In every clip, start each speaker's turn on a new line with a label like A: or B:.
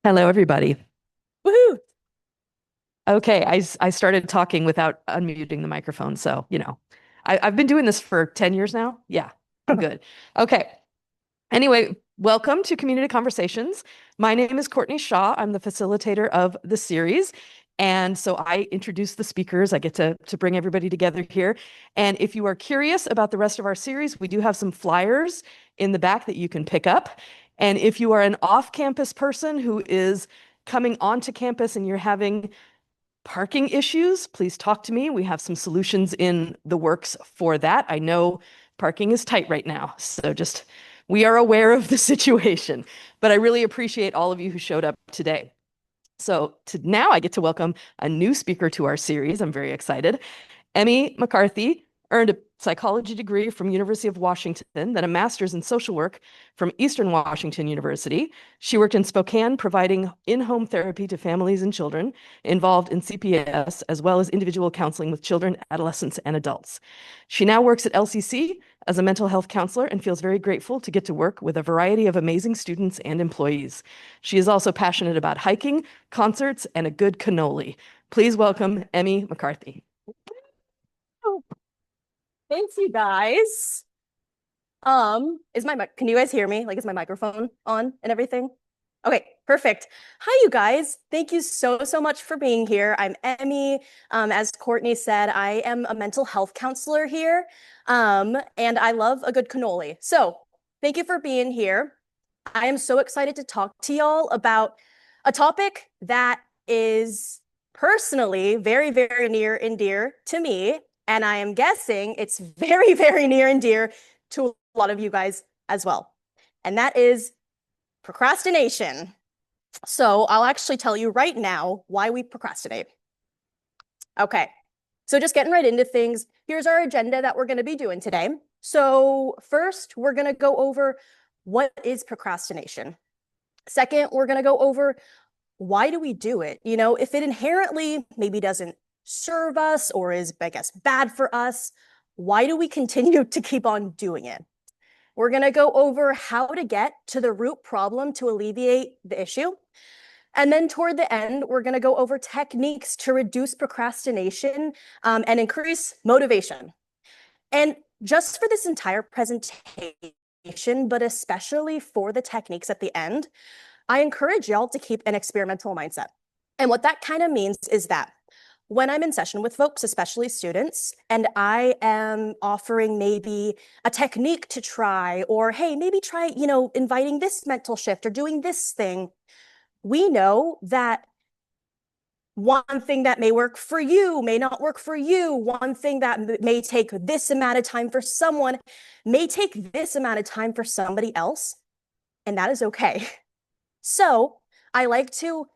A: Hello, everybody.
B: Woohoo!
A: Okay, I started talking without unmuting the microphone, so I've been doing this for 10 years now. Yeah, I'm good. Okay. Anyway, welcome to Community Conversations. My name is Courtney Shaw. I'm the facilitator of the series. And so I introduce the speakers. I get to bring everybody together here. And if you are curious about the rest of our series, we do have some flyers in the back that you can pick up. And if you are an off-campus person who is coming onto campus and you're having parking issues, please talk to me. We have some solutions in the works for that. I know parking is tight right now, so just we are aware of the situation, but I really appreciate all of you who showed up today. So now I get to welcome a new speaker to our series. I'm very excited. Emme McCarthy earned a psychology degree from University of Washington, then a master's in social work from Eastern Washington University. She worked in Spokane providing in-home therapy to families and children involved in CPS, as well as individual counseling with children, adolescents, and adults. She now works at LCC as a mental health counselor and feels very grateful to get to work with a variety of amazing students and employees. She is also passionate about hiking, concerts, and a good cannoli. Please welcome Emme McCarthy.
B: Oh, thanks, you guys. Can you guys hear me? Like, is my microphone on and everything? Okay, perfect. Hi, you guys. Thank you so much for being here. I'm Emme. As Courtney said, I am a mental health counselor here, and I love a good cannoli. So thank you for being here. I am so excited to talk to y'all about a topic that is personally very near and dear to me. And I am guessing it's very near and dear to a lot of you guys as well. And that is procrastination. So I'll actually tell you right now why we procrastinate. Okay. So just getting right into things, here's our agenda that we're going to be doing today. So first, we're going to go over what is procrastination. Second, we're going to go over why do we do it? You know, if it inherently maybe doesn't serve us or is, I guess, bad for us, why do we continue to keep on doing it? We're going to go over how to get to the root problem to alleviate the issue. And then toward the end, we're going to go over techniques to reduce procrastination and increase motivation. And just for this entire presentation, but especially for the techniques at the end, I encourage y'all to keep an experimental mindset. And what that kind of means is that when I'm in session with folks, especially students, and I am offering maybe a technique to try, or hey, maybe try, inviting this mental shift or doing this thing, we know that one thing that may work for you may not work for you. One thing that may take this amount of time for someone may take this amount of time for somebody else, and that is okay. So I like to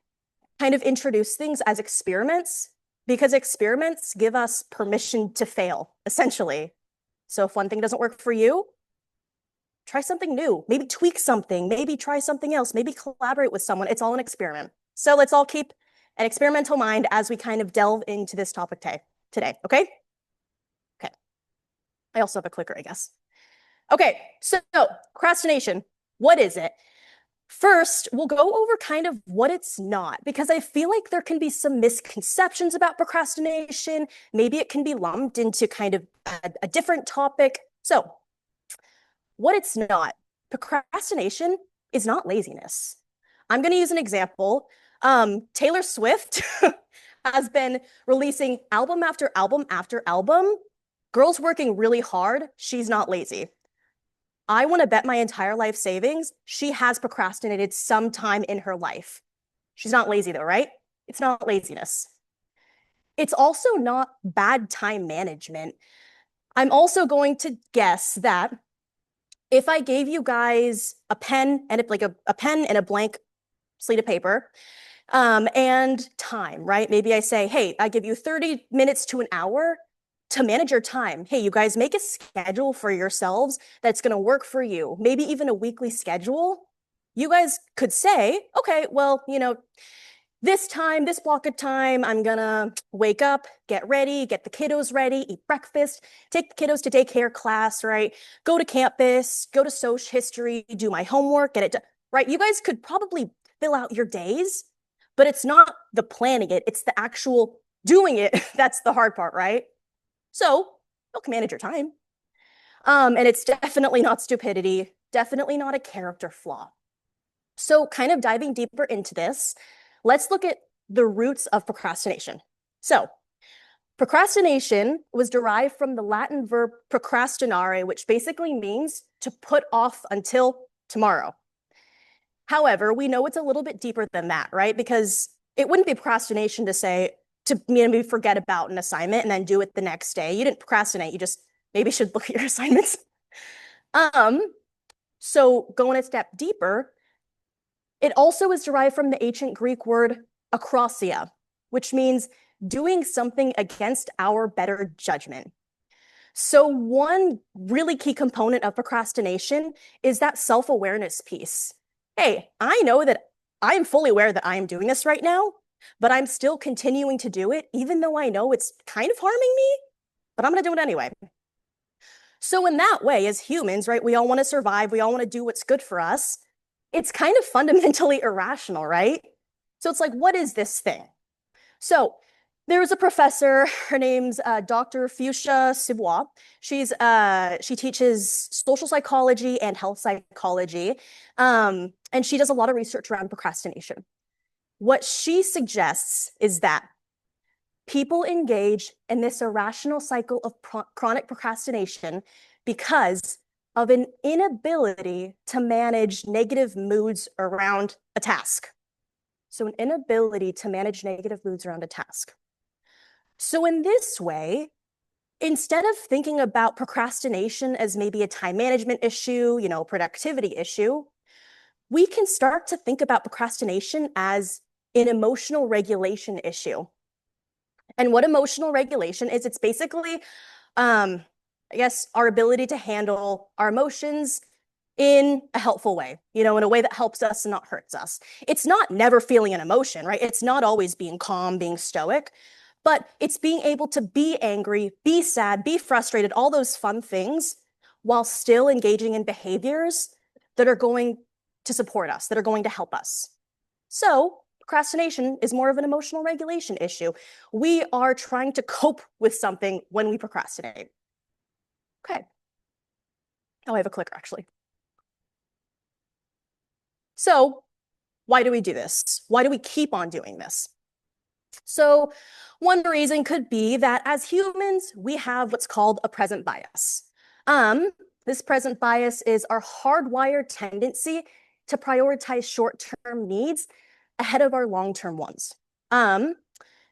B: kind of introduce things as experiments because experiments give us permission to fail, essentially. So if one thing doesn't work for you, try something new, maybe tweak something, maybe try something else, maybe collaborate with someone. It's all an experiment. So let's all keep an experimental mind as we kind of delve into this topic today, okay? Okay. I also have a clicker, I guess. Okay, so procrastination, what is it? First, we'll go over kind of what it's not, because I feel like there can be some misconceptions about procrastination. Maybe it can be lumped into kind of a different topic. So, what it's not, procrastination is not laziness. I'm going to use an example. Taylor Swift has been releasing album after album after album. Girl's working really hard. She's not lazy. I want to bet my entire life savings she has procrastinated sometime in her life. She's not lazy though, right? It's not laziness. It's also not bad time management. I'm also going to guess that if I gave you guys a pen and a pen and a blank slate of paper, and time, right? Maybe I say, hey, I give you 30 minutes to an hour to manage your time. Hey, you guys make a schedule for yourselves that's going to work for you, maybe even a weekly schedule. You guys could say, okay, well, this time, this block of time, I'm going to wake up, get ready, get the kiddos ready, eat breakfast, take the kiddos to daycare class, right? Go to campus, go to social history, do my homework, get it done, right? You guys could probably fill out your days, but it's not the planning it, it's the actual doing it. That's the hard part, right? So you can manage your time. And it's definitely not stupidity, definitely not a character flaw. So kind of diving deeper into this, let's look at the roots of procrastination. So procrastination was derived from the Latin verb procrastinare, which basically means to put off until tomorrow. However, we know it's a little bit deeper than that, right? Because it wouldn't be procrastination to say, to maybe forget about an assignment and then do it the next day. You didn't procrastinate, you just maybe should look at your assignments. So going a step deeper, it also is derived from the ancient Greek word akrasia, which means doing something against our better judgment. So one really key component of procrastination is that self-awareness piece. Hey, I know that I'm fully aware that I am doing this right now, but I'm still continuing to do it, even though I know it's kind of harming me, but I'm going to do it anyway. So in that way, as humans, right, we all want to survive. We all want to do what's good for us. It's kind of fundamentally irrational, right? So it's like, what is this thing? So there was a professor, her name's Dr. Fuchsia Sivois. She teaches social psychology and health psychology, and she does a lot of research around procrastination. What she suggests is that people engage in this irrational cycle of chronic procrastination because of an inability to manage negative moods around a task. So an inability to manage negative moods around a task. So in this way, instead of thinking about procrastination as maybe a time management issue, productivity issue, we can start to think about procrastination as an emotional regulation issue. And what emotional regulation is, it's basically, I guess, our ability to handle our emotions in a helpful way, in a way that helps us and not hurts us. It's not never feeling an emotion, right? It's not always being calm, being stoic, but it's being able to be angry, be sad, be frustrated, all those fun things, while still engaging in behaviors that are going to support us, that are going to help us. So procrastination is more of an emotional regulation issue. We are trying to cope with something when we procrastinate. Okay. Oh, I have a clicker actually. So why do we do this? Why do we keep on doing this? So one reason could be that as humans, we have what's called a present bias. This present bias is our hardwired tendency to prioritize short-term needs ahead of our long-term ones. And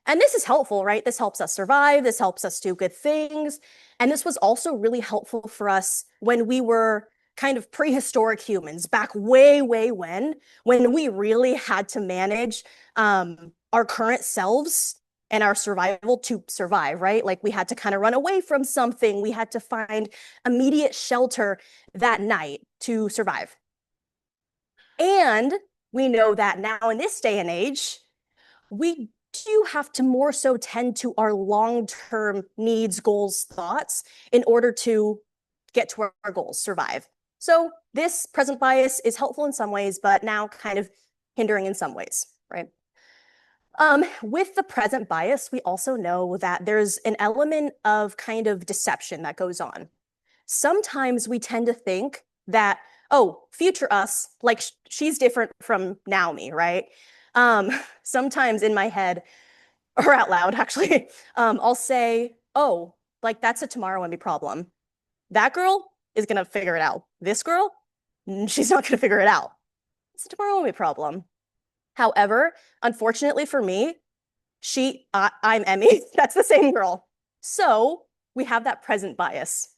B: this is helpful, right? This helps us survive. This helps us do good things. And this was also really helpful for us when we were kind of prehistoric humans back way, way when we really had to manage our current selves and our survival to survive, right? Like we had to kind of run away from something. We had to find immediate shelter that night to survive. And we know that now in this day and age, we do have to more so tend to our long-term needs, goals, thoughts in order to get to our goals, survive. So this present bias is helpful in some ways, but now kind of hindering in some ways, right? With the present bias, we also know that there's an element of kind of deception that goes on. Sometimes we tend to think that, oh, future us, like she's different from now me, right? Sometimes in my head, or out loud actually, I'll say, oh, like that's a tomorrow Emme problem. That girl is gonna figure it out. This girl, she's not gonna figure it out. It's a tomorrow Emme problem. However, unfortunately for me, I'm Emme, that's the same girl. So we have that present bias.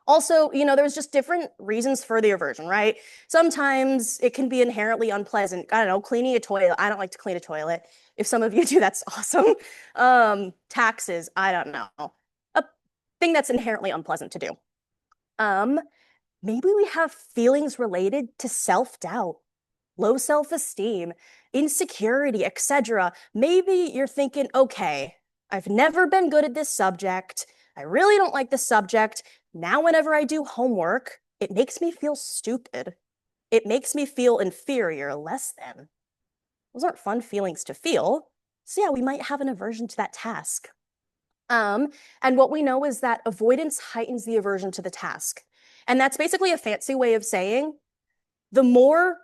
B: Also, there's just different reasons for the aversion, right? Sometimes it can be inherently unpleasant. I don't know, cleaning a toilet. I don't like to clean a toilet. If some of you do, that's awesome. Taxes, I don't know. A thing that's inherently unpleasant to do. Maybe we have feelings related to self-doubt, low self-esteem, insecurity, etc. Maybe you're thinking, okay, I've never been good at this subject. I really don't like this subject. Now, whenever I do homework, it makes me feel stupid. It makes me feel inferior, less than. Those aren't fun feelings to feel. So yeah, we might have an aversion to that task. And what we know is that avoidance heightens the aversion to the task. And that's basically a fancy way of saying the longer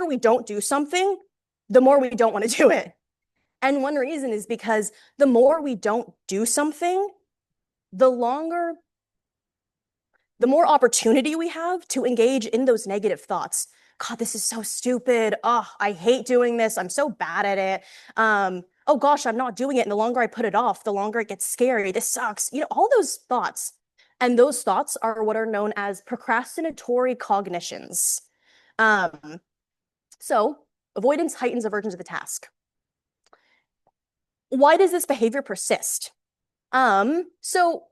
B: we don't do something, the more we don't want to do it. And one reason is because the more we don't do something, the more opportunity we have to engage in those negative thoughts. God, this is so stupid. Oh, I hate doing this. I'm so bad at it. Oh gosh, I'm not doing it. And the longer I put it off, the longer it gets scary. This sucks. All those thoughts. And those thoughts are what are known as procrastinatory cognitions. So avoidance heightens aversion to the task. Why does this behavior persist? So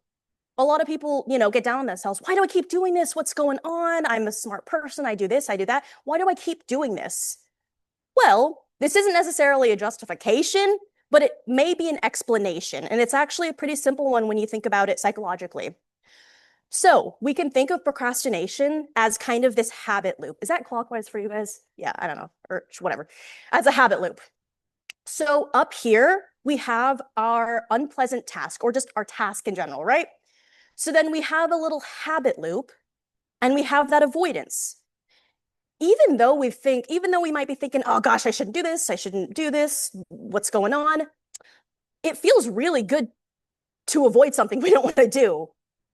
B: a lot of people, get down on themselves. Why do I keep doing this? What's going on? I'm a smart person. I do this, I do that. Why do I keep doing this? Well, this isn't necessarily a justification, but it may be an explanation. And it's actually a pretty simple one when you think about it psychologically. So we can think of procrastination as kind of this habit loop. Is that clockwise for you guys? Yeah, I don't know, or whatever. As a habit loop. So up here, we have our unpleasant task, or just our task in general, right? So then we have a little habit loop, and we have that avoidance. Even though we might be thinking, oh gosh, I shouldn't do this, what's going on? It feels really good to avoid something we don't want to do.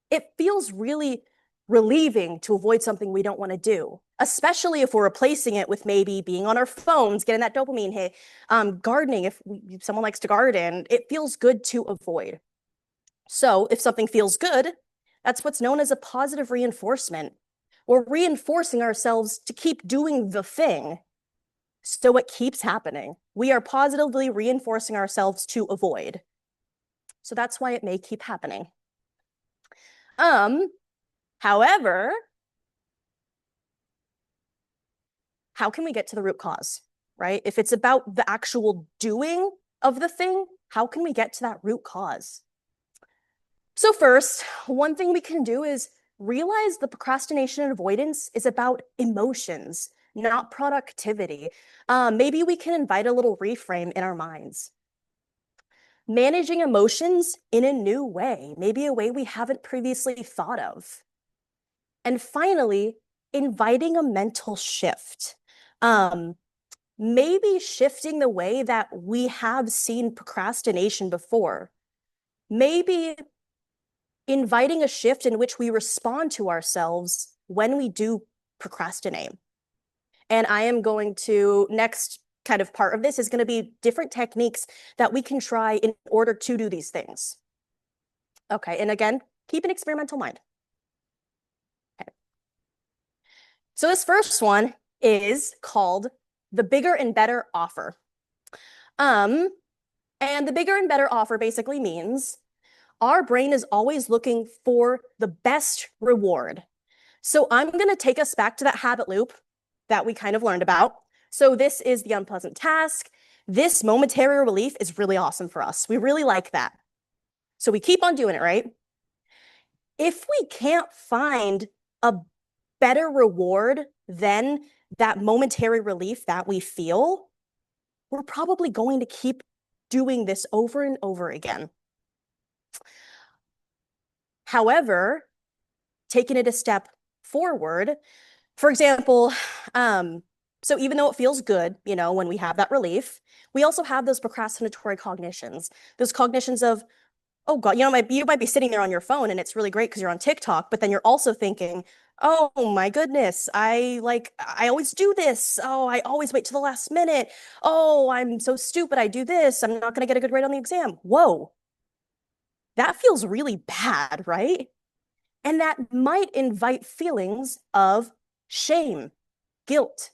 B: It feels really relieving to avoid something we don't want to do, especially if we're replacing it with maybe being on our phones, getting that dopamine hit, gardening. If someone likes to garden, it feels good to avoid. So if something feels good, that's what's known as a positive reinforcement. We're reinforcing ourselves to keep doing the thing. So it keeps happening. We are positively reinforcing ourselves to avoid. So that's why it may keep happening. However, how can we get to the root cause, right? If it's about the actual doing of the thing, how can we get to that root cause? So first, one thing we can do is realize the procrastination and avoidance is about emotions, not productivity. Maybe we can invite a little reframe in our minds. Managing emotions in a new way, maybe a way we haven't previously thought of. And finally, inviting a mental shift. Maybe shifting the way that we have seen procrastination before. Maybe inviting a shift in which we respond to ourselves when we do procrastinate. And I am going to, next kind of part of this is going to be different techniques that we can try in order to do these things. Okay, and again, keep an experimental mind. Okay. So this first one is called the bigger and better offer. And the bigger and better offer basically means our brain is always looking for the best reward. So I'm going to take us back to that habit loop that we kind of learned about. So this is the unpleasant task. This momentary relief is really awesome for us. We really like that. So we keep on doing it, right? If we can't find a better reward than that momentary relief that we feel, we're probably going to keep doing this over and over again. However, taking it a step forward, for example, so even though it feels good, when we have that relief, we also have those procrastinatory cognitions, those cognitions of, oh God, you might be sitting there on your phone and it's really great because you're on TikTok, but then you're also thinking, oh my goodness, I always do this. Oh, I always wait to the last minute. Oh, I'm so stupid. I do this. I'm not going to get a good grade on the exam. Whoa, that feels really bad, right? And that might invite feelings of shame, guilt,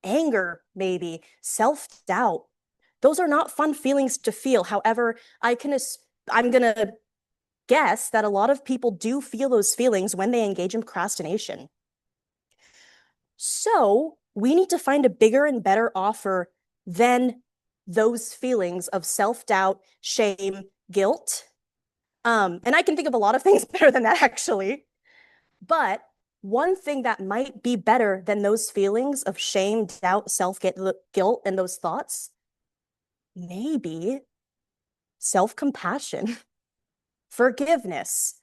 B: anger, maybe self-doubt. Those are not fun feelings to feel. However, I'm going to guess that a lot of people do feel those feelings when they engage in procrastination. So we need to find a bigger and better offer than those feelings of self-doubt, shame, guilt. And I can think of a lot of things better than that, actually. But one thing that might be better than those feelings of shame, doubt, self-guilt, and those thoughts, maybe self-compassion, forgiveness,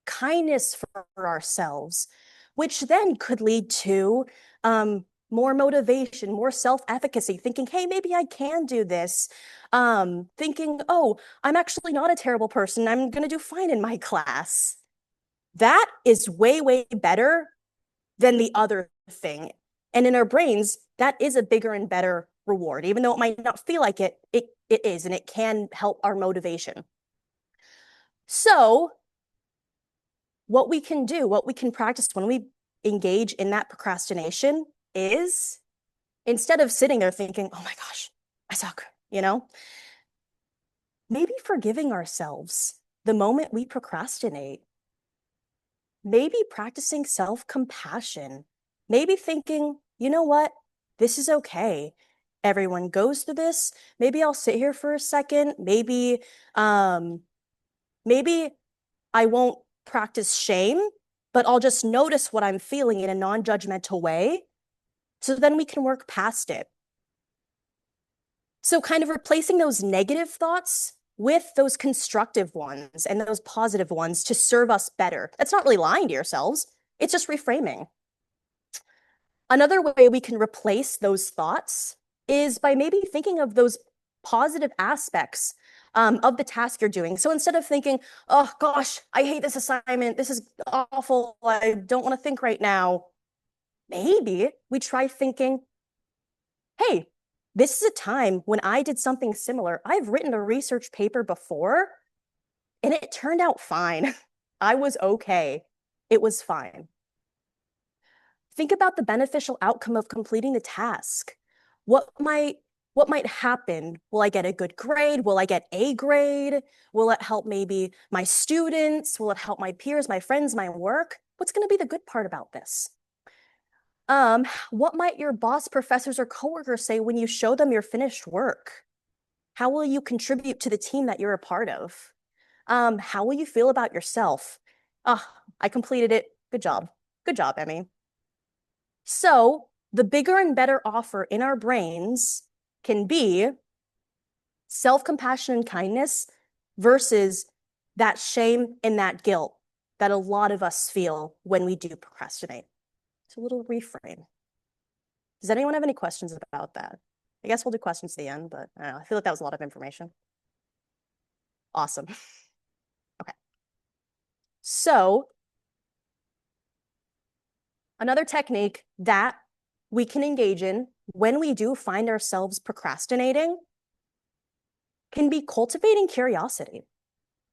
B: kindness for ourselves, which then could lead to more motivation, more self-efficacy, thinking, hey, maybe I can do this. Thinking, oh, I'm actually not a terrible person. I'm going to do fine in my class. That is way, way better than the other thing. And in our brains, that is a bigger and better reward. Even though it might not feel like it is, and it can help our motivation. So what we can do, what we can practice when we engage in that procrastination is, instead of sitting there thinking, oh my gosh, I suck, maybe forgiving ourselves the moment we procrastinate, maybe practicing self-compassion, maybe thinking, you know what, this is okay. Everyone goes through this. Maybe I'll sit here for a second. Maybe I won't practice shame, but I'll just notice what I'm feeling in a non-judgmental way. So then we can work past it. So kind of replacing those negative thoughts with those constructive ones and those positive ones to serve us better. That's not really lying to yourselves. It's just reframing. Another way we can replace those thoughts is by maybe thinking of those positive aspects of the task you're doing. So instead of thinking, oh gosh, I hate this assignment, this is awful, I don't want to think right now, maybe we try thinking, hey, this is a time when I did something similar. I've written a research paper before and it turned out fine. I was okay. It was fine. Think about the beneficial outcome of completing the task. What might happen? Will I get a good grade? Will I get a grade? Will it help maybe my students? Will it help my peers, my friends, my work? What's going to be the good part about this? What might your boss, professors, or coworkers say when you show them your finished work? How will you contribute to the team that you're a part of? How will you feel about yourself? Ah, I completed it. Good job. Good job, Emmy. So the bigger and better offer in our brains can be self-compassion and kindness versus that shame and that guilt that a lot of us feel when we do procrastinate. It's a little reframe. Does anyone have any questions about that? I guess we'll do questions at the end, but I don't know. I feel like that was a lot of information. Awesome. Okay. So another technique that we can engage in when we do find ourselves procrastinating can be cultivating curiosity.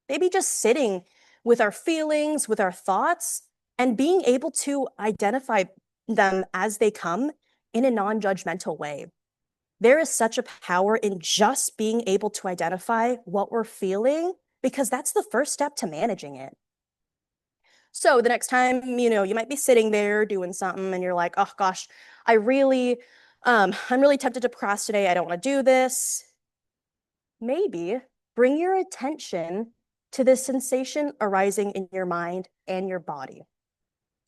B: Maybe just sitting with our feelings, with our thoughts, and being able to identify them as they come in a non-judgmental way. There is such a power in just being able to identify what we're feeling, because that's the first step to managing it. So the next time, you might be sitting there doing something and you're like, oh gosh, I'm really tempted to procrastinate. I don't want to do this. Maybe bring your attention to the sensation arising in your mind and your body.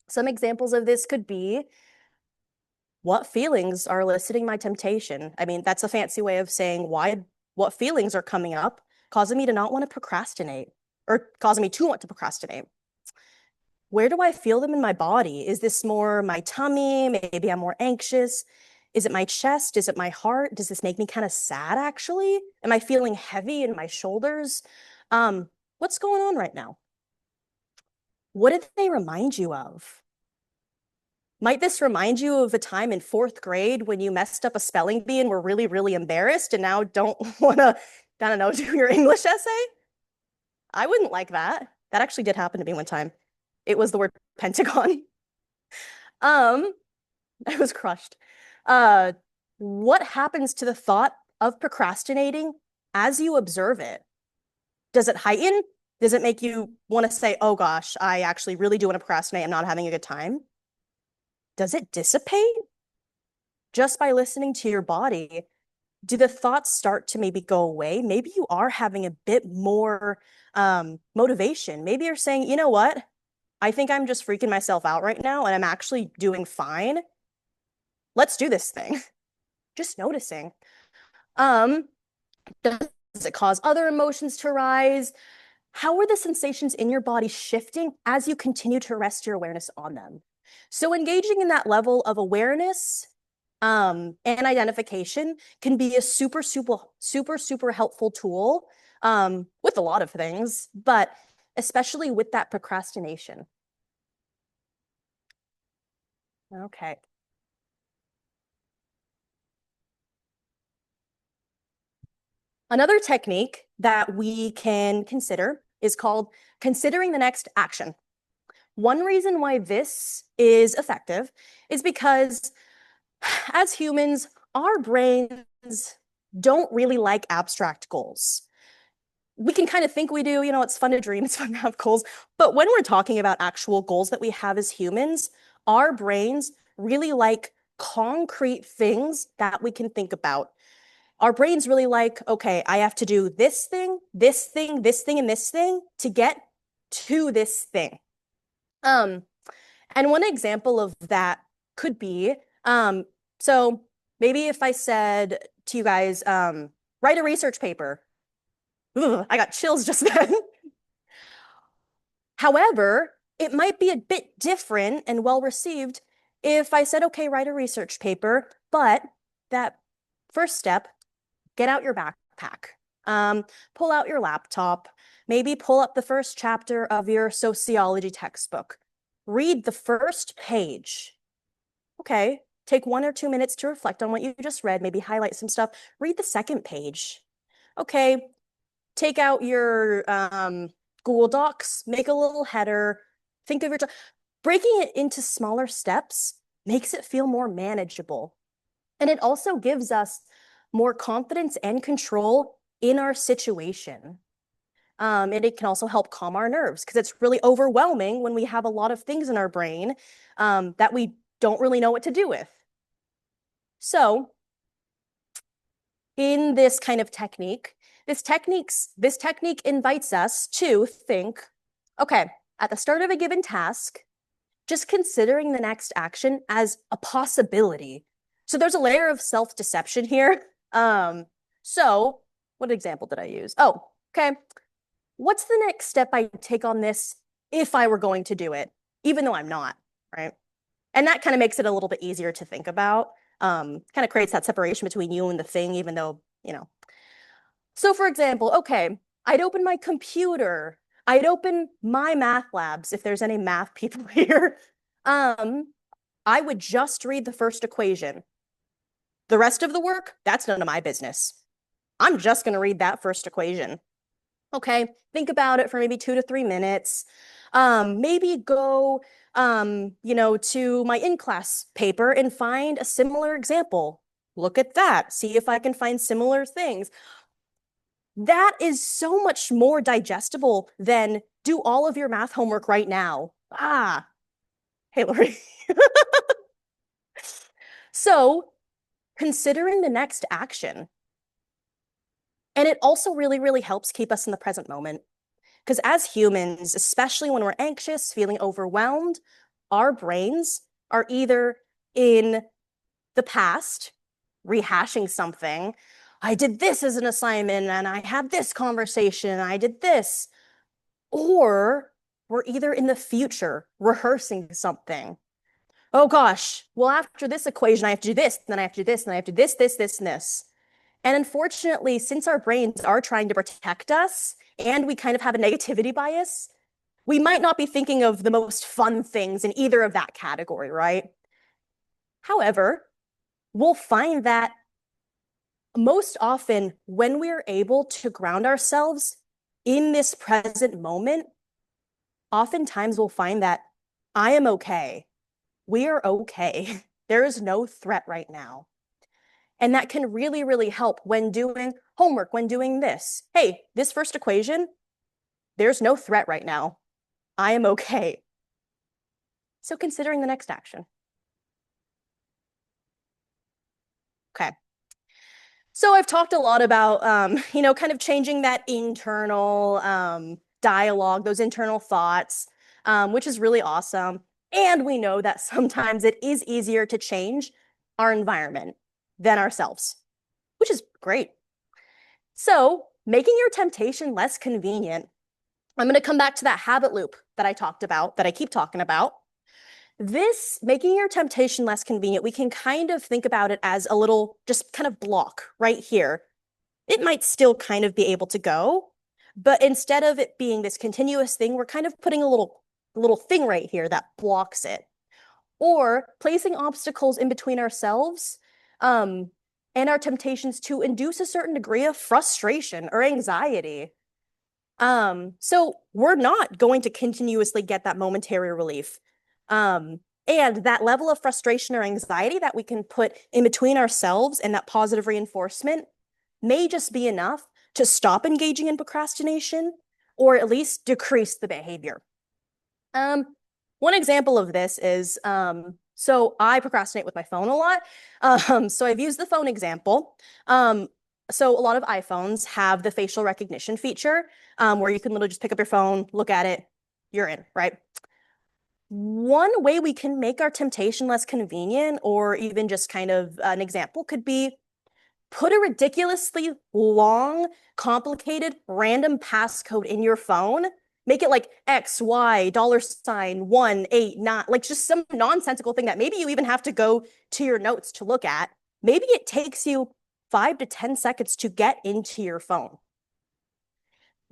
B: Some examples of this could be, what feelings are eliciting my temptation? I mean, that's a fancy way of saying what feelings are coming up, causing me to not want to procrastinate, or causing me to want to procrastinate. Where do I feel them in my body? Is this more my tummy? Maybe I'm more anxious. Is it my chest? Is it my heart? Does this make me kind of sad, actually? Am I feeling heavy in my shoulders? What's going on right now? What did they remind you of? Might this remind you of a time in fourth grade when you messed up a spelling bee and were really, really embarrassed and now don't want to, I don't know, do your English essay? I wouldn't like that. That actually did happen to me one time. It was the word Pentagon. I was crushed. What happens to the thought of procrastinating as you observe it? Does it heighten? Does it make you want to say, oh gosh, I actually really do want to procrastinate. I'm not having a good time? Does it dissipate? Just by listening to your body, do the thoughts start to maybe go away? Maybe you are having a bit more motivation. Maybe you're saying, you know what? I think I'm just freaking myself out right now and I'm actually doing fine. Let's do this thing. Just noticing. Um, does it cause other emotions to rise? How are the sensations in your body shifting as you continue to rest your awareness on them? So engaging in that level of awareness and identification can be a super helpful tool with a lot of things, but especially with that procrastination. Okay. Another technique that we can consider is called considering the next action. One reason why this is effective is because as humans, our brains don't really like abstract goals. We can kind of think we do, it's fun to dream, it's fun to have goals. But when we're talking about actual goals that we have as humans, our brains really like concrete things that we can think about. Our brains really like, okay, I have to do this thing, this thing, this thing, and this thing to get to this thing. Um, and one example of that could be, so maybe if I said to you guys, write a research paper. Ugh, I got chills just then. However, it might be a bit different and well received if I said, okay, write a research paper, but that first step, get out your backpack, pull out your laptop, maybe pull up the first chapter of your sociology textbook, read the first page. Okay, take 1 or 2 minutes to reflect on what you just read, maybe highlight some stuff, read the second page. Okay, take out your Google Docs, make a little header, think of your, breaking it into smaller steps makes it feel more manageable. And it also gives us more confidence and control in our situation. And it can also help calm our nerves because it's really overwhelming when we have a lot of things in our brain that we don't really know what to do with. So in this kind of technique, this technique invites us to think, okay, at the start of a given task, just considering the next action as a possibility. So there's a layer of self-deception here. So what example did I use? Oh, okay. What's the next step I take on this if I were going to do it, even though I'm not, right? And that kind of makes it a little bit easier to think about. Kind of creates that separation between you and the thing, even though, So for example, okay, I'd open my computer. I'd open my math labs if there's any math people here. I would just read the first equation. The rest of the work, that's none of my business. I'm just going to read that first equation. Okay, think about it for maybe 2 to 3 minutes. Maybe go, to my in-class paper and find a similar example. Look at that. See if I can find similar things. That is so much more digestible than do all of your math homework right now. Hey, Lori. So considering the next action, and it also really helps keep us in the present moment. Because as humans, especially when we're anxious, feeling overwhelmed, our brains are either in the past, rehashing something. I did this as an assignment and I had this conversation, I did this. Or we're either in the future, rehearsing something. Oh gosh, well, after this equation, I have to do this, then I have to do this, then I have to do this, and this. And unfortunately, since our brains are trying to protect us and we kind of have a negativity bias, we might not be thinking of the most fun things in either of that category, right? However, we'll find that most often when we're able to ground ourselves in this present moment, oftentimes we'll find that I am okay. We are okay. There is no threat right now. And that can really help when doing homework, when doing this. Hey, this first equation, there's no threat right now. I am okay. So considering the next action. Okay. So I've talked a lot about, kind of changing that internal dialogue, those internal thoughts. which is really awesome. And we know that sometimes it is easier to change our environment than ourselves, which is great. So, making your temptation less convenient, I'm going to come back to that habit loop that I talked about, that I keep talking about. This making your temptation less convenient, we can kind of think about it as a little just kind of block right here. It might still kind of be able to go, but instead of it being this continuous thing, we're kind of putting a little thing right here that blocks it, or placing obstacles in between ourselves and our temptations to induce a certain degree of frustration or anxiety. So we're not going to continuously get that momentary relief. And that level of frustration or anxiety that we can put in between ourselves and that positive reinforcement may just be enough to stop engaging in procrastination or at least decrease the behavior. One example of this is so I procrastinate with my phone a lot. So I've used the phone example. So a lot of iPhones have the facial recognition feature where you can literally just pick up your phone, look at it, you're in, right? One way we can make our temptation less convenient, or even just kind of an example, could be put a ridiculously long, complicated, random passcode in your phone. Make it like X, Y, $, 189, like just some nonsensical thing that maybe you even have to go to your notes to look at. Maybe it takes you 5 to 10 seconds to get into your phone.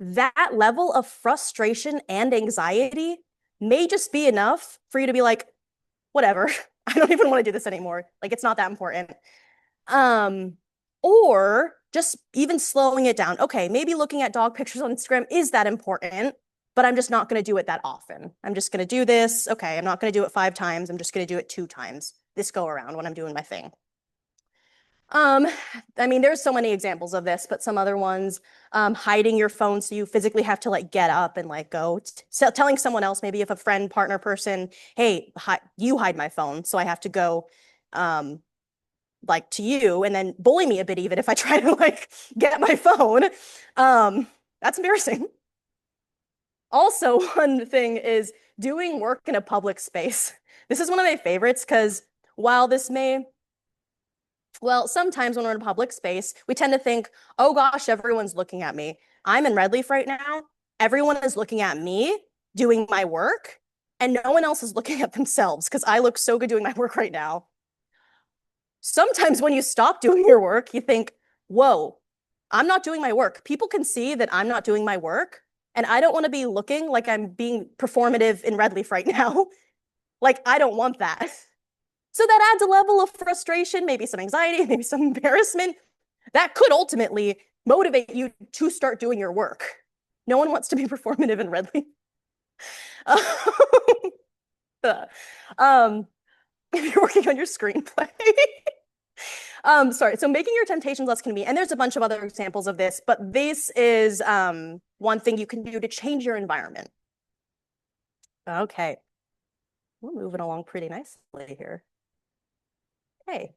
B: That level of frustration and anxiety may just be enough for you to be like, whatever, I don't even want to do this anymore. Like, it's not that important. Um, or just even slowing it down. Okay, maybe looking at dog pictures on Instagram is that important, but I'm just not going to do it that often. I'm just going to do this. Okay, I'm not going to do it 5 times. I'm just going to do it 2 times this go around when I'm doing my thing. Um, I mean, there's so many examples of this, but some other ones, hiding your phone so you physically have to like get up and like go. So telling someone else, maybe if a friend, partner, person, hey, you hide my phone, so I have to go, like to you, and then bully me a bit even if I try to like get my phone. That's embarrassing. Also, one thing is doing work in a public space. This is one of my favorites because while this may well, sometimes when we're in a public space, we tend to think, oh gosh, everyone's looking at me. I'm in Red Leaf right now. Everyone is looking at me doing my work, and no one else is looking at themselves because I look so good doing my work right now. Sometimes when you stop doing your work, you think, whoa, I'm not doing my work. People can see that I'm not doing my work, and I don't want to be looking like I'm being performative in Red Leaf right now. Like, I don't want that. So that adds a level of frustration, maybe some anxiety, maybe some embarrassment that could ultimately motivate you to start doing your work. No one wants to be performative in Red Leaf. If you're working on your screenplay. Sorry. So making your temptations less convenient. And there's a bunch of other examples of this, but this is one thing you can do to change your environment. Okay. We're moving along pretty nicely here. Okay.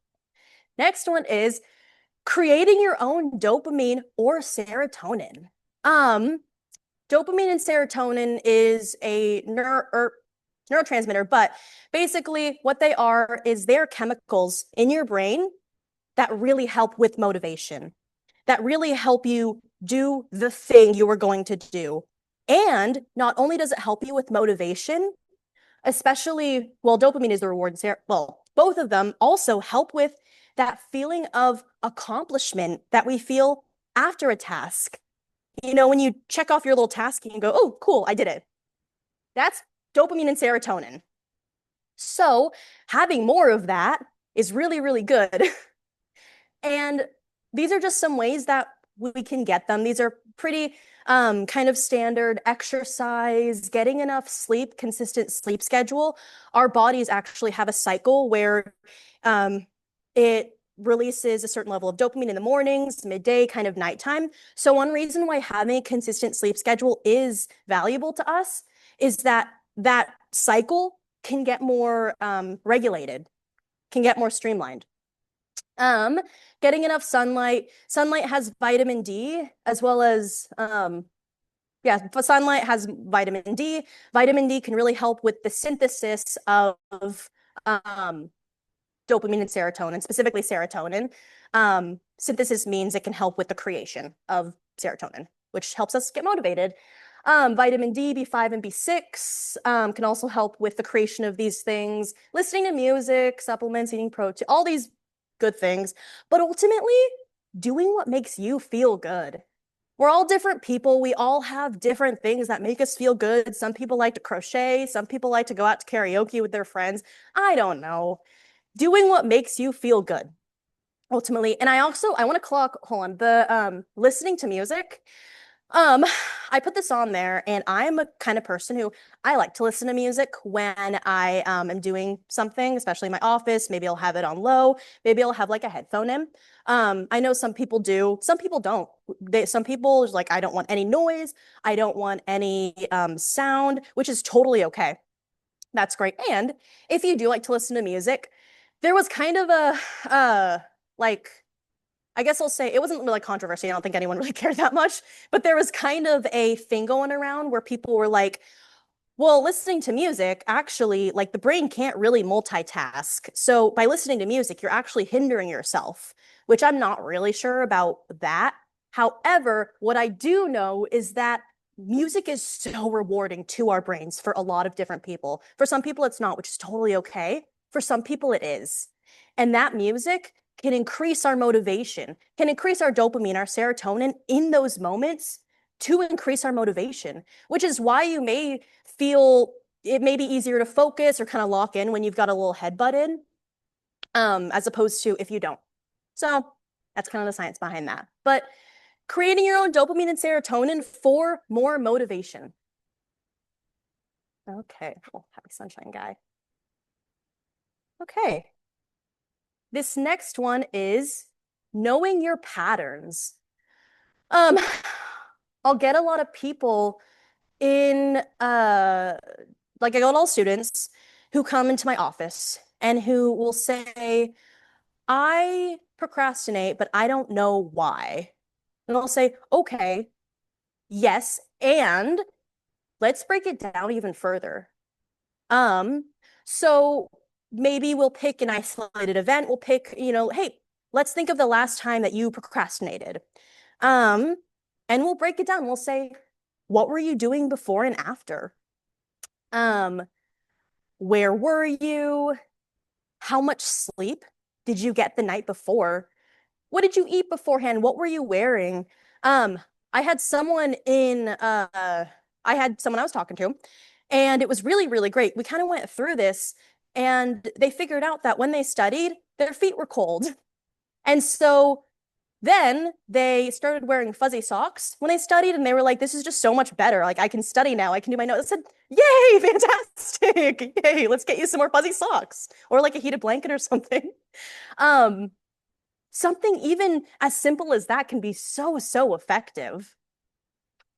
B: Next one is creating your own dopamine or serotonin. Dopamine and serotonin is a neurotransmitter, but basically what they are is they're chemicals in your brain that really help with motivation, that really help you do the thing you were going to do. And not only does it help you with motivation, especially, well, dopamine is the reward, well, both of them also help with that feeling of accomplishment that we feel after a task. You know, when you check off your little task and you go, oh, cool, I did it. That's dopamine and serotonin. So having more of that is really, really good. And these are just some ways that we can get them. These are pretty kind of standard: exercise, getting enough sleep, consistent sleep schedule. Our bodies actually have a cycle where it releases a certain level of dopamine in the mornings, midday, kind of nighttime. So one reason why having a consistent sleep schedule is valuable to us is that that cycle can get more regulated, can get more streamlined. Getting enough sunlight. Sunlight has vitamin D as well as Yeah, sunlight has vitamin D. Vitamin D can really help with the synthesis of um, dopamine and serotonin, specifically serotonin. Synthesis means it can help with the creation of serotonin, which helps us get motivated. Vitamin D, B5, and B6 can also help with the creation of these things. Listening to music, supplements, eating protein, all these good things. But ultimately, doing what makes you feel good. We're all different people. We all have different things that make us feel good. Some people like to crochet. Some people like to go out to karaoke with their friends. I don't know. Doing what makes you feel good, ultimately. And I want to clock, hold on, the listening to music. Um, I put this on there, and I'm a kind of person who I like to listen to music when I am doing something, especially in my office. Maybe I'll have it on low. Maybe I'll have like a headphone in. I know some people do, some people don't. Some people is like, I don't want any noise. I don't want any sound, which is totally okay. That's great. And if you do like to listen to music, there was kind of a like I guess I'll say it wasn't really controversy. I don't think anyone really cared that much, but there was kind of a thing going around where people were like, well, listening to music, actually, like the brain can't really multitask. So by listening to music, you're actually hindering yourself, which I'm not really sure about that. However, what I do know is that music is so rewarding to our brains for a lot of different people. For some people, it's not, which is totally okay. For some people, it is. And that music can increase our motivation, can increase our dopamine, our serotonin in those moments to increase our motivation, which is why you may feel it may be easier to focus or kind of lock in when you've got a little headbutt in, as opposed to if you don't. So that's kind of the science behind that. But creating your own dopamine and serotonin for more motivation. Okay, oh, happy sunshine guy. Okay. This next one is knowing your patterns. Um, I'll get a lot of people in like I got all students who come into my office and who will say, I procrastinate, but I don't know why. And I'll say, okay, yes, and let's break it down even further. Um, so maybe we'll pick an isolated event. We'll pick, hey, let's think of the last time that you procrastinated. Um, and we'll break it down. We'll say, what were you doing before and after? Um, where were you? How much sleep did you get the night before? What did you eat beforehand? What were you wearing? Um, I had someone in I had someone I was talking to, and it was really, really great. We kind of went through this, and they figured out that when they studied, their feet were cold. And so then they started wearing fuzzy socks when they studied, and they were like, this is just so much better. Like, I can study now. I can do my notes. I said, yay, fantastic. Yay, let's get you some more fuzzy socks or like a heated blanket or something. Um, Something even as simple as that can be so, so effective.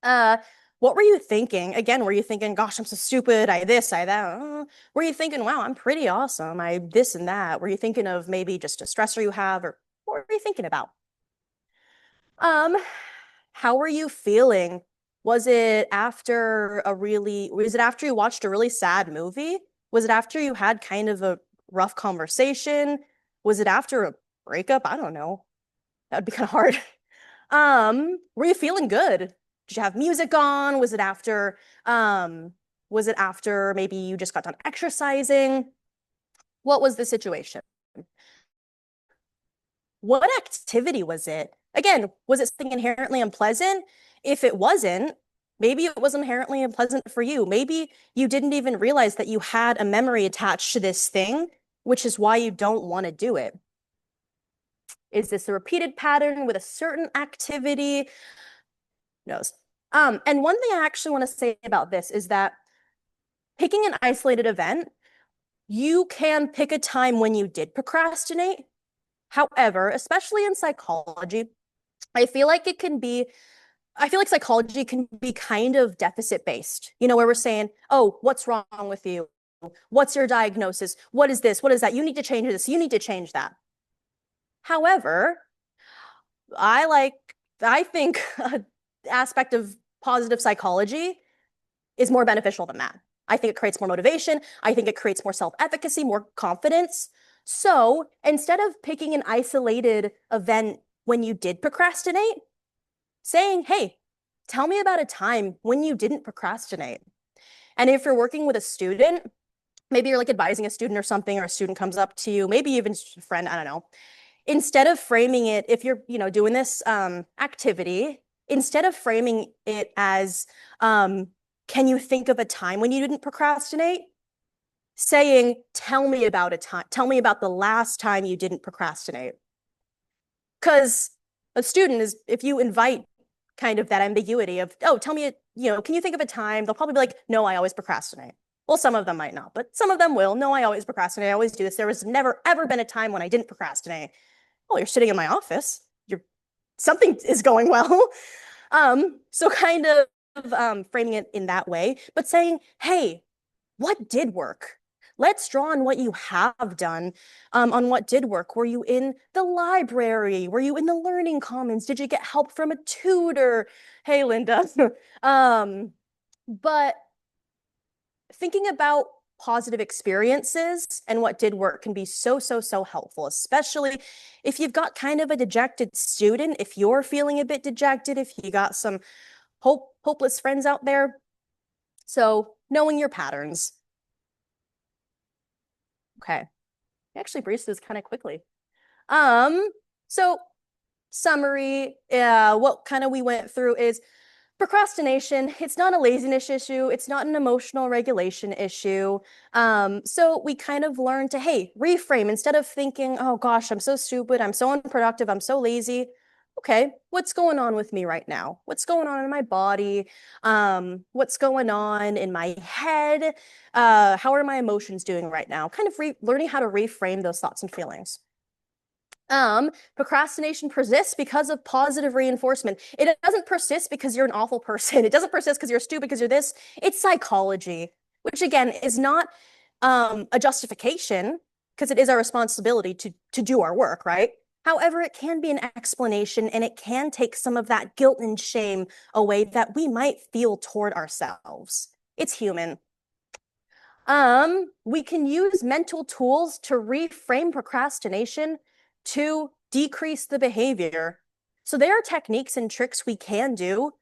B: Uh, what were you thinking? Again, were you thinking, gosh, I'm so stupid. I this, I that. Were you thinking, wow, I'm pretty awesome. I this and that. Were you thinking of maybe just a stressor you have, or what were you thinking about? Um, how were you feeling? Was it after you watched a really sad movie? Was it after you had kind of a rough conversation? Was it after a breakup? I don't know. That would be kind of hard. Were you feeling good? Did you have music on? Was it after maybe you just got done exercising? What was the situation? What activity was it? Again, was it something inherently unpleasant? If it wasn't, maybe it was inherently unpleasant for you. Maybe you didn't even realize that you had a memory attached to this thing, which is why you don't want to do it. Is this a repeated pattern with a certain activity? Who knows? And one thing I actually want to say about this is that picking an isolated event, you can pick a time when you did procrastinate. However, especially in psychology, I feel like it can be, I feel like psychology can be kind of deficit based, where we're saying, oh, what's wrong with you? What's your diagnosis? What is this? What is that? You need to change this. You need to change that. However, I think an aspect of positive psychology is more beneficial than that. I think it creates more motivation. I think it creates more self-efficacy, more confidence. So instead of picking an isolated event when you did procrastinate, saying, hey, tell me about a time when you didn't procrastinate. And if you're working with a student, maybe you're like advising a student or something, or a student comes up to you, maybe even a friend, I don't know. Instead of framing it, if you're, doing this activity, instead of framing it as, can you think of a time when you didn't procrastinate? Saying, tell me about a time, tell me about the last time you didn't procrastinate. Because a student is, if you invite kind of that ambiguity of, oh, tell me, can you think of a time? They'll probably be like, no, I always procrastinate. Well, some of them might not, but some of them will. No, I always procrastinate. I always do this. There was never, ever been a time when I didn't procrastinate. Well, you're sitting in my office. Something is going well. So kind of framing it in that way, but saying, hey, what did work? Let's draw on what you have done, on what did work. Were you in the library? Were you in the Learning Commons? Did you get help from a tutor? Hey, Linda. But thinking about positive experiences and what did work can be so, so, so helpful, especially if you've got kind of a dejected student, if you're feeling a bit dejected, if you got some hopeless friends out there. So knowing your patterns. Okay. I actually breezed this kind of quickly. So summary, what kind of we went through is procrastination. It's not a laziness issue. It's not an emotional regulation issue. So we kind of learned to, hey, reframe instead of thinking, oh gosh, I'm so stupid. I'm so unproductive. I'm so lazy. Okay, what's going on with me right now? What's going on in my body? What's going on in my head? How are my emotions doing right now? Kind of learning how to reframe those thoughts and feelings. Procrastination persists because of positive reinforcement. It doesn't persist because you're an awful person. It doesn't persist because you're stupid, because you're this. It's psychology, which again is not a justification, because it is our responsibility to do our work, right? However, it can be an explanation, and it can take some of that guilt and shame away that we might feel toward ourselves. It's human. We can use mental tools to reframe procrastination to decrease the behavior. So there are techniques and tricks we can do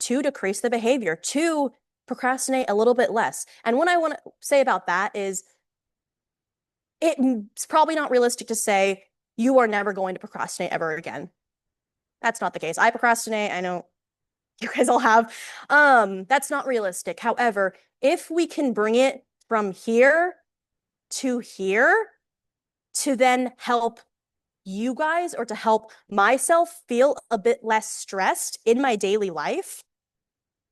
B: to decrease the behavior, to procrastinate a little bit less. And what I want to say about that is it's probably not realistic to say you are never going to procrastinate ever again. That's not the case. I procrastinate. I know you guys all have. That's not realistic. However, if we can bring it from here to then help you guys, or to help myself feel a bit less stressed in my daily life,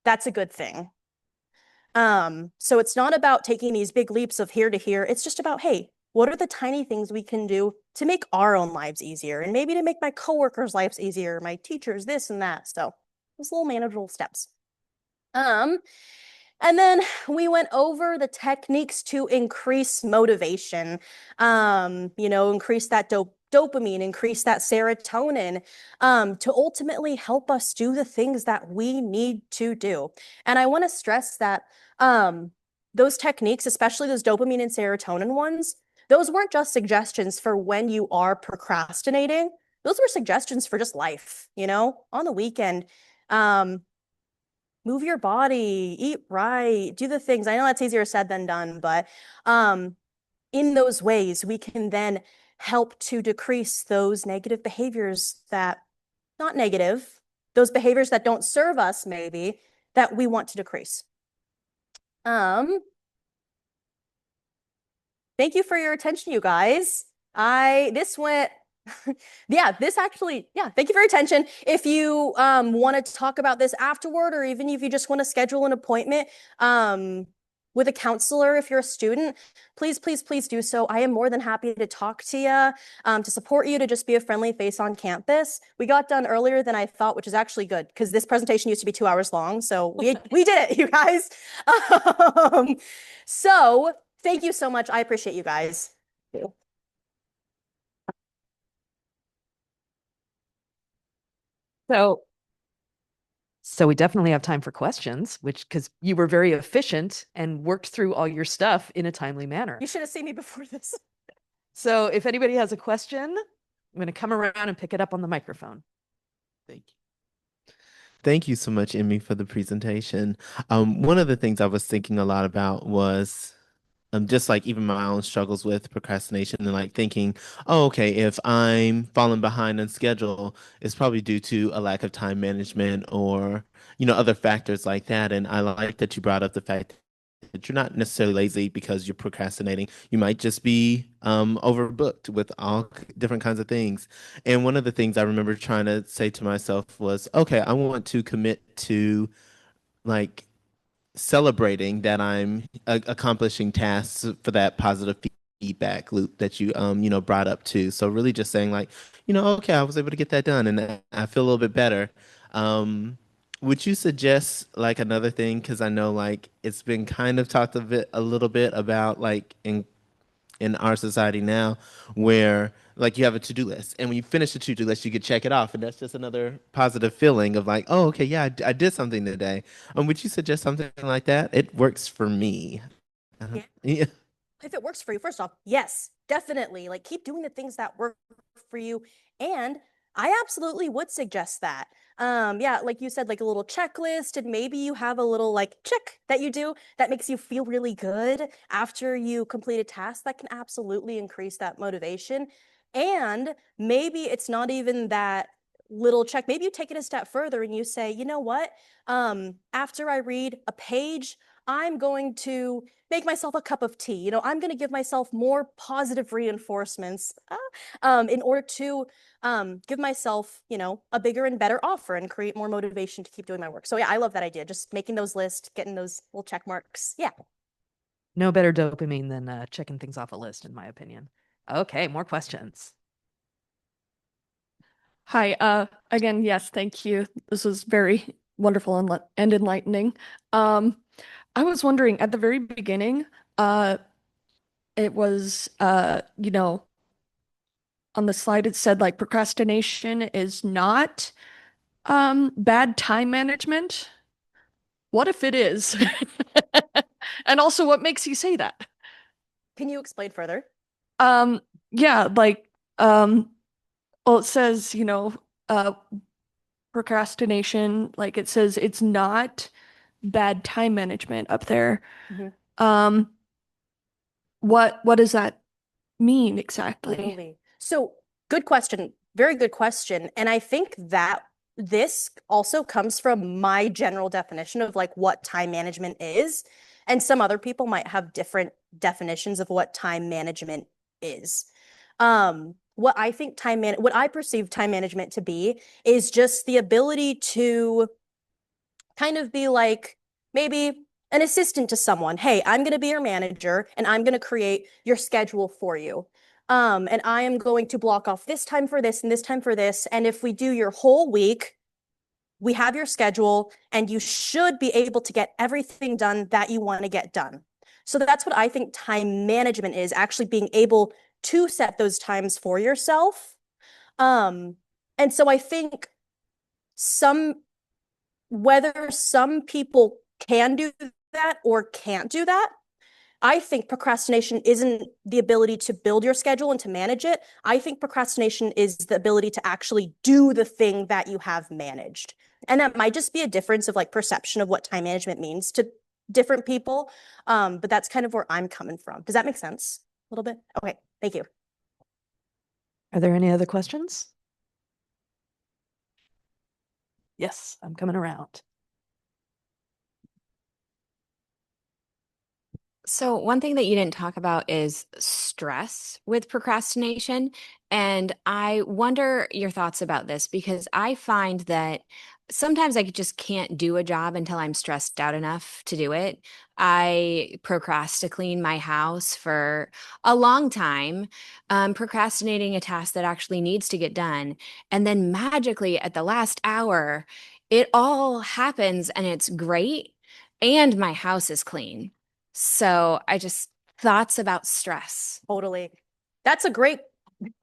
B: that's a good thing. So it's not about taking these big leaps of here to here. It's just about, hey, what are the tiny things we can do to make our own lives easier, and maybe to make my coworkers' lives easier, my teachers, this and that. So those little manageable steps. And then we went over the techniques to increase motivation, increase that dopamine, increase that serotonin, to ultimately help us do the things that we need to do. And I want to stress that those techniques, especially those dopamine and serotonin ones, those weren't just suggestions for when you are procrastinating. Those were suggestions for just life, on the weekend. Move your body, eat right, do the things. I know that's easier said than done, but in those ways, we can then help to decrease those negative behaviors that, not negative, those behaviors that don't serve us, maybe, that we want to decrease. Thank you for your attention, you guys. This went yeah, thank you for your attention. If you want to talk about this afterward, or even if you just want to schedule an appointment with a counselor, if you're a student, please, please, please do so. I am more than happy to talk to you, to support you, to just be a friendly face on campus. We got done earlier than I thought, which is actually good, because this presentation used to be 2 hours long. So we did it, you guys. So thank you so much. I appreciate you guys.
A: So So we definitely have time for questions, which because you were very efficient and worked through all your stuff in a timely manner.
B: You should have seen me before this.
A: So if anybody has a question, I'm going to come around and pick it up on the microphone.
C: Thank you. Thank you so much, Emmy, for the presentation. One of the things I was thinking a lot about was just like even my own struggles with procrastination and like thinking, oh, okay, if I'm falling behind on schedule, it's probably due to a lack of time management or, other factors like that. And I like that you brought up the fact that you're not necessarily lazy because you're procrastinating. You might just be overbooked with all different kinds of things. And one of the things I remember trying to say to myself was, okay, I want to commit to like celebrating that I'm accomplishing tasks for that positive feedback loop that you brought up too. So really just saying like, okay, I was able to get that done and I feel a little bit better. Um, would you suggest like another thing? Because I know like it's been kind of talked a little bit about like in our society now where like you have a to-do list and when you finish the to-do list you could check it off and that's just another positive feeling of like, oh, okay, yeah, I did something today. Would you suggest something like that? It works for me.
B: Yeah.
C: Yeah.
B: If it works for you, first off, yes, definitely. Like keep doing the things that work for you. And I absolutely would suggest that. Yeah, like you said, like a little checklist, and maybe you have a little like check that you do that makes you feel really good after you complete a task that can absolutely increase that motivation. And maybe it's not even that little check. Maybe you take it a step further and you say, you know what? After I read a page, I'm going to make myself a cup of tea. I'm going to give myself more positive reinforcements in order to give myself, a bigger and better offer and create more motivation to keep doing my work. So yeah, I love that idea. Just making those lists, getting those little check marks. Yeah.
A: No better dopamine than checking things off a list, in my opinion. Okay, more questions.
D: Hi, again, yes, thank you. This was very wonderful and enlightening. I was wondering at the very beginning, it was, on the slide it said like procrastination is not bad time management. What if it is? And also, what makes you say that?
B: Can you explain further?
D: Um, yeah, like, well, it says, procrastination, like it says it's not bad time management up there.
B: Mhm.
D: Um, what does that mean exactly?
B: Totally. So, good question. Very good question. And I think that this also comes from my general definition of like what time management is. And some other people might have different definitions of what time management is. What I perceive time management to be is just the ability to kind of be like maybe an assistant to someone. Hey, I'm going to be your manager and I'm going to create your schedule for you. And I am going to block off this time for this and this time for this. And if we do your whole week, we have your schedule and you should be able to get everything done that you want to get done. So that's what I think time management is, actually being able to set those times for yourself. And so I think some whether some people can do that or can't do that, I think procrastination isn't the ability to build your schedule and to manage it. I think procrastination is the ability to actually do the thing that you have managed. And that might just be a difference of like perception of what time management means to different people. But that's kind of where I'm coming from. Does that make sense a little bit? Okay, thank you.
A: Are there any other questions? Yes, I'm coming around.
E: So, one thing that you didn't talk about is stress with procrastination. And I wonder your thoughts about this because I find that sometimes I just can't do a job until I'm stressed out enough to do it. I procrastinate clean my house for a long time, procrastinating a task that actually needs to get done. And then magically at the last hour, it all happens and it's great. And my house is clean. So I just thoughts about stress.
B: Totally. That's a great,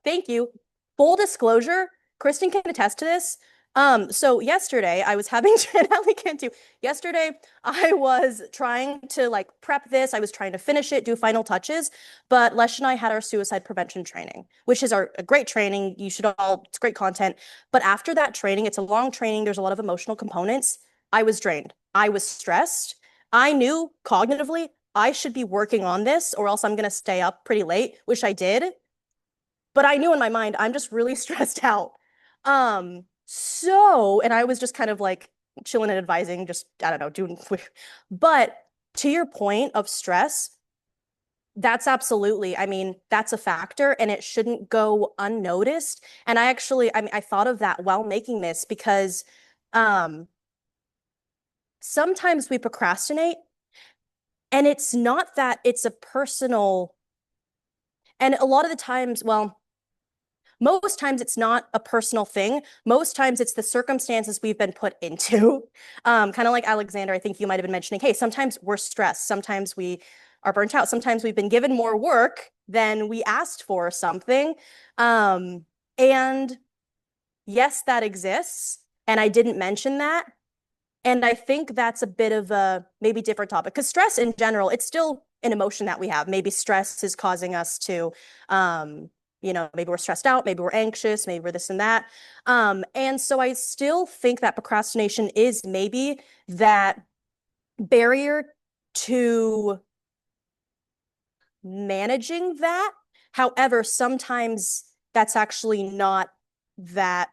B: thank you. Full disclosure, Kristen can attest to this. So yesterday I was having Natalie can't do. Yesterday I was trying to like prep this. I was trying to finish it, do final touches, but Lesh and I had our suicide prevention training, which is a great training. You should all, it's great content. But after that training, it's a long training. There's a lot of emotional components. I was drained. I was stressed. I knew cognitively I should be working on this or else I'm going to stay up pretty late, which I did. But I knew in my mind, I'm just really stressed out. And I was just kind of like chilling and advising, just, I don't know, doing, but to your point of stress, that's absolutely, I mean, that's a factor and it shouldn't go unnoticed. And I thought of that while making this because sometimes we procrastinate and it's not that it's a personal, and a lot of the times, well, most times it's not a personal thing. Most times it's the circumstances we've been put into. Kind of like Alexander, I think you might have been mentioning, hey, sometimes we're stressed. Sometimes we are burnt out. Sometimes we've been given more work than we asked for or something. And yes, that exists. And I didn't mention that. And I think that's a bit of a maybe different topic because stress in general, it's still an emotion that we have. Maybe stress is causing us to, maybe we're stressed out, maybe we're anxious, maybe we're this and that. And so I still think that procrastination is maybe that barrier to managing that. However, sometimes that's actually not that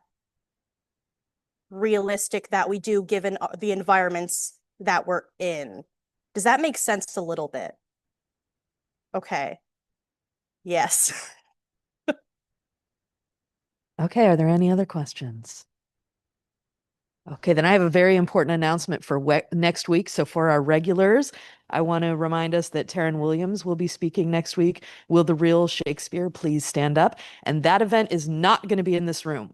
B: realistic that we do given the environments that we're in. Does that make sense a little bit? Okay. Yes.
A: Okay, are there any other questions? Okay, then I have a very important announcement for next week. So for our regulars, I want to remind us that Taryn Williams will be speaking next week. Will the real Shakespeare please stand up? And that event is not going to be in this room.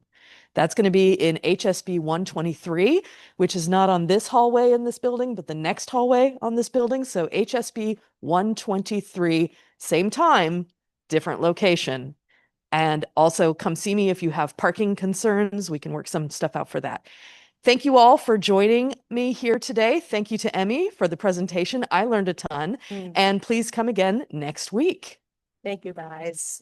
A: That's going to be in HSB 123, which is not on this hallway in this building, but the next hallway on this building. So HSB 123, same time, different location. And also come see me if you have parking concerns. We can work some stuff out for that. Thank you all for joining me here today. Thank you to Emme for the presentation. I learned a ton. And please come again next week.
B: Thank you, guys.